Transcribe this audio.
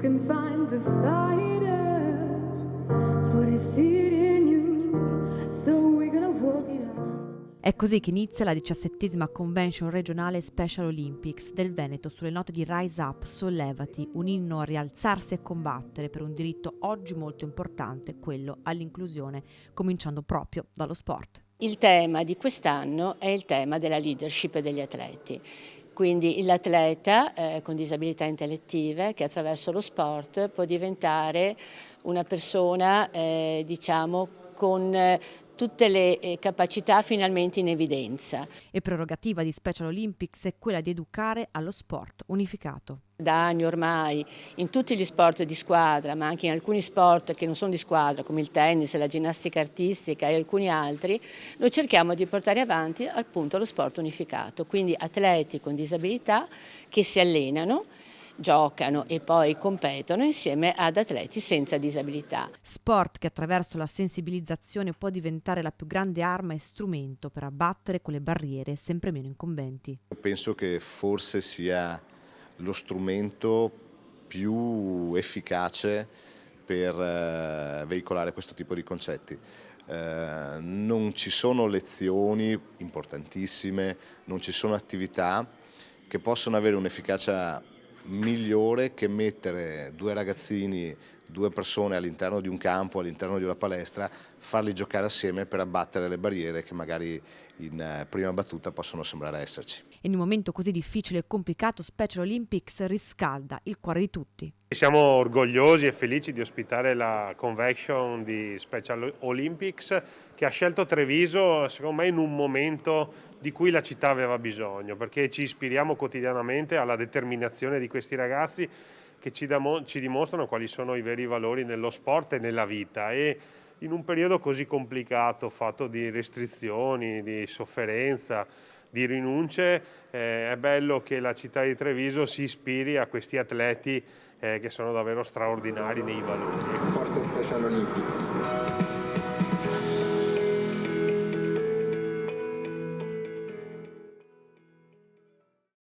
can find the fighters, but I see it in you, so we're gonna walk it out. È così che inizia la 17ª Convention regionale Special Olympics del Veneto sulle note di Rise Up, Sollevati, un inno a rialzarsi e combattere per un diritto oggi molto importante, quello all'inclusione, cominciando proprio dallo sport. Il tema di quest'anno è il tema della leadership degli atleti. Quindi l'atleta con disabilità intellettive che attraverso lo sport può diventare una persona diciamo con tutte le capacità finalmente in evidenza. E prerogativa di Special Olympics è quella di educare allo sport unificato. Da anni ormai in tutti gli sport di squadra, ma anche in alcuni sport che non sono di squadra, come il tennis, la ginnastica artistica e alcuni altri, noi cerchiamo di portare avanti appunto lo sport unificato, quindi atleti con disabilità che si allenano, giocano e poi competono insieme ad atleti senza disabilità. Sport che attraverso la sensibilizzazione può diventare la più grande arma e strumento per abbattere quelle barriere sempre meno incombenti. Penso che forse sia lo strumento più efficace per veicolare questo tipo di concetti. Non ci sono lezioni importantissime, non ci sono attività che possono avere un'efficacia migliore che mettere due ragazzini, due persone all'interno di un campo, all'interno di una palestra, farli giocare assieme per abbattere le barriere che magari in prima battuta possono sembrare esserci. In un momento così difficile e complicato, Special Olympics riscalda il cuore di tutti. Siamo orgogliosi e felici di ospitare la convention di Special Olympics che ha scelto Treviso, secondo me, in un momento di cui la città aveva bisogno, perché ci ispiriamo quotidianamente alla determinazione di questi ragazzi che ci dimostrano quali sono i veri valori nello sport e nella vita. E in un periodo così complicato, fatto di restrizioni, di sofferenza, di rinunce, è bello che la città di Treviso si ispiri a questi atleti che sono davvero straordinari nei valori. Forza Special Olympics.